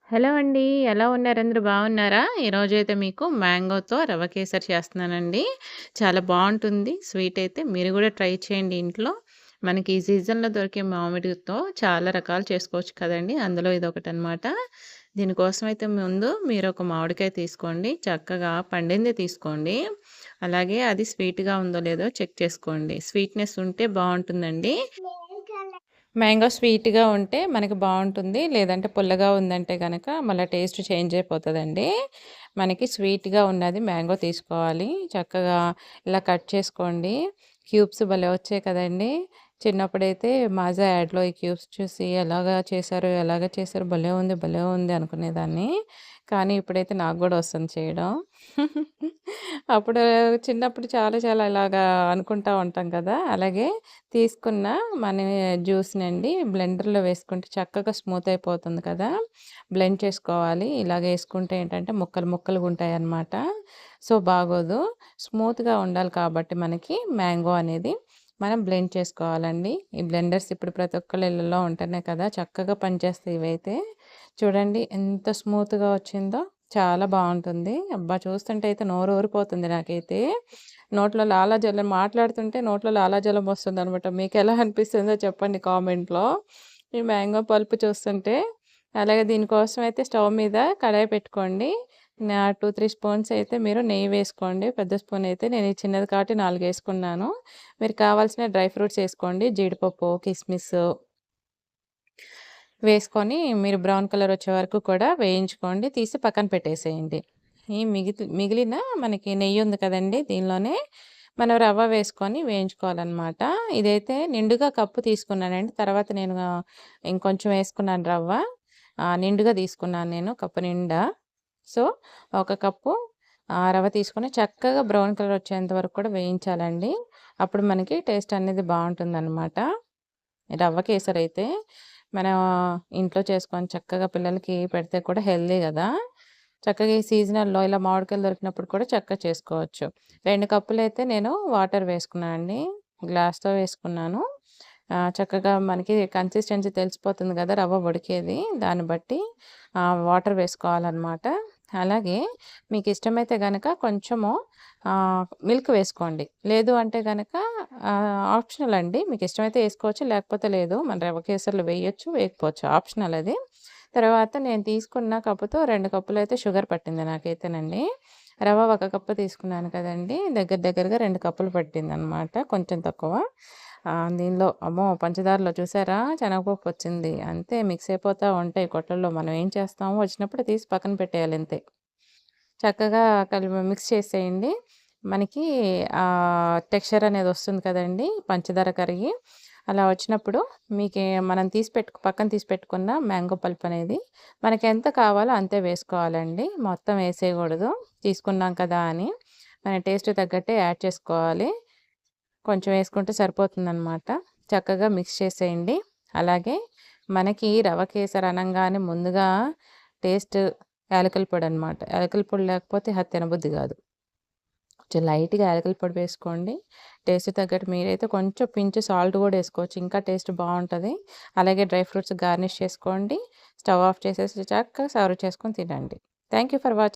Hello అండి. ఎలా ఉన్నారు? అందరూ బాగున్నారా? ఈరోజైతే మీకు మ్యాంగోతో రవ్వ కేసరి చేస్తున్నానండి. చాలా బావుంటుంది. స్వీట్ అయితే మీరు గూడా ట్రై చేయండి ఇంట్లో. మనకి ఈ సీజన్‌లో దొరికే మామిడితో చాలా రకాలు చేసుకోవచ్చు కదండీ! అందులో ఇదొకటనమాట. దీనికోసం అయితే ముందు మీరొక మామిడికాయ తీసుకోండి. చక్కగా పండింది తీసుకోండి. అలాగే అది స్వీట్‌గా ఉందో లేదో చెక్ చేసుకోండి. స్వీట్‌నెస్ ఉంటే బావుంటుందండి. మ్యాంగో స్వీట్‌గా ఉంటే మనకి బావుంటుంది. లేదంటే పుల్లగా ఉందంటే గనక మళ్ళా టేస్ట్ చేంజ్ అయిపోతదండి. మనకి స్వీట్‌గా ఉన్నది మ్యాంగో తీసుకోవాలి. చక్కగా ఇలా కట్ చేసుకోండి. క్యూబ్స్ భలే వచ్చాయి కదండీ! చిన్నప్పుడైతే మాజా యాడ్‌లో ఈ క్యూబ్స్ చూసి ఎలాగా చేశారో భలే ఉంది అనుకునేదాన్ని. కానీ ఇప్పుడైతే నాకు గూడా వస్తుంది చేయడం. అప్పుడు చిన్నప్పుడు చాలా చాలా ఇలాగా అనుకుంటా ఉంటాం కదా! అలాగే తీసుకున్న మన జ్యూస్‌నండి బ్లెండర్‌లో వేసుకుంటే చక్కగా స్మూత్ అయిపోతుంది కదా! బ్లెండ్ చేసుకోవాలి. ఇలాగ ఏసుకుంటే ఏంటంటే ముక్కలు ముక్కలుగుంటాయన్నమాట. సో, బాగోదు. స్మూత్‌గా ఉండాలి కాబట్టి మనకి మ్యాంగో అనేది మనం బ్లెండ్ చేసుకోవాలండి. ఈ బ్లెండర్స్ ఇప్పుడు ప్రతి ఒక్కళ్ళ ఇళ్ళలో ఉంటున్నాయి కదా! చక్కగా పనిచేస్తాయి ఇవైతే. చూడండి ఎంత స్మూత్‌గా వచ్చిందో. చాలా బావుంటుంది. అబ్బా! చూస్తుంటే అయితే నోరు ఊరిపోతుంది నాకైతే. నోట్లో లాలాజలం మాట్లాడుతుంటే నోట్లో లాలాజలం వస్తుందనమాట. మీకెలా అనిపిస్తుందో చెప్పండి కామెంట్‌లో. ఈ మ్యాంగో పల్ప్ చూస్తుంటే. అలాగే దీనికోసం అయితే స్టవ్ మీద కడాయి పెట్టుకోండి. 2, 3 స్పూన్స్ అయితే మీరు నెయ్యి వేసుకోండి. పెద్ద స్పూన్ అయితే నేను ఈ చిన్నది కాబట్టి 4 ఏసుకున్నాను. మీరు కావాల్సిన డ్రై ఫ్రూట్స్ ఏసుకోండి. జీడిపప్పు, కిస్మిస్ వేసుకొని మీరు బ్రౌన్ కలర్ వచ్చే వరకు కూడా వేయించుకోండి. తీసి పక్కన పెట్టేసేయండి. ఈ మిగిలిన మనకి నెయ్యి ఉంది కదండీ! దీనిలోనే మనం రవ్వ వేసుకొని వేయించుకోవాలనమాట. ఇదైతే నిండుగా కప్పు తీసుకున్నానండి. తర్వాత నేను ఇంకొంచెం వేసుకున్నాను రవ్వ. నిండుగా తీసుకున్నాను నేను కప్పు నిండా. సో, ఒక కప్పు రవ్వ తీసుకొని చక్కగా బ్రౌన్ కలర్ వచ్చేంత వరకు కూడా వేయించాలండి. అప్పుడు మనకి టేస్ట్ అనేది బావుంటుందనమాట. రవ్వ కేసరైతే మనం ఇంట్లో చేసుకొని చక్కగా పిల్లలకి పెడితే కూడా హెల్తీ గదా! చక్కగా ఈ సీజనల్‌లో ఇలా మామిడికాయలు దొరికినప్పుడు కూడా చక్కగా చేసుకోవచ్చు. 2 కప్పులైతే నేను వాటర్ వేసుకున్నానండి. గ్లాస్‌తో వేసుకున్నాను. చక్కగా మనకి కన్సిస్టెన్సీ తెలిసిపోతుంది గదా! రవ్వ ఉడికేది. దాన్ని బట్టి వాటర్ వేసుకోవాలనమాట. అలాగే మీకిష్టమైతే గనక కొంచెము మిల్క్ వేసుకోండి. లేదు అంటే గనక ఆప్షనల్ అండి. మీకిష్టమైతే ఏసుకోవచ్చు. లేకపోతే లేదు. మన రవ్వ కేసరిలో వేయొచ్చు, వేయకపోవచ్చు. ఆప్షనల్ అది. తర్వాత నేను తీసుకున్న కప్పుతో 2 కప్పులైతే షుగర్ పట్టింది నాకైతేనండి. రవ్వ ఒక కప్పు తీసుకున్నాను కదండీ! దగ్గరగా 2 కప్పులు పట్టిందనమాట. కొంచెం తక్కువ. దీనిలో అమ్మో! పంచదారలో చూసారా శనగపప్పు వచ్చింది. అంతే మిక్స్ అయిపోతా ఉంటాయి కొట్లలో. మనం ఏం చేస్తామో వచ్చినప్పుడు తీసి పక్కన పెట్టేయాలి అంతే. చక్కగా మిక్స్ చేసేయండి. మనకి టెక్స్చర్ అనేది వస్తుంది కదండీ! పంచదార కరిగి. అలా వచ్చినప్పుడు మనం పక్కన తీసి పెట్టుకున్న మ్యాంగో పల్ప్ అనేది మనకెంత కావాలో అంతే వేసుకోవాలండి. మొత్తం వేసేయకూడదు. తీసుకున్నాం కదా అని. మన టేస్ట్‌కి తగ్గట్టే యాడ్ చేసుకోవాలి. కొంచెం వేసుకుంటే సరిపోతుందనమాట. చక్కగా మిక్స్ చేసేయండి. అలాగే మనకి రవ కేసరి అనంగానే ముందుగా టేస్ట్ యాలకుల పొడనమాట. యాలకుల పొడి లేకపోతే అది తినబుద్ధి గాదు. కొంచెం లైట్‌గా యాలకుల పొడి వేసుకోండి. టేస్ట్‌కి తగ్గట్టు మీరైతే కొంచెం పించ్ సాల్ట్ గూడా ఏసుకోవచ్చు. ఇంకా టేస్ట్ బావుంటది. అలాగే డ్రై ఫ్రూట్స్ గార్నిష్ చేసుకోండి. స్టవ్ ఆఫ్ చేసేసి చక్కగా సర్వ్ చేసుకొని తినండి. Thank you for watching.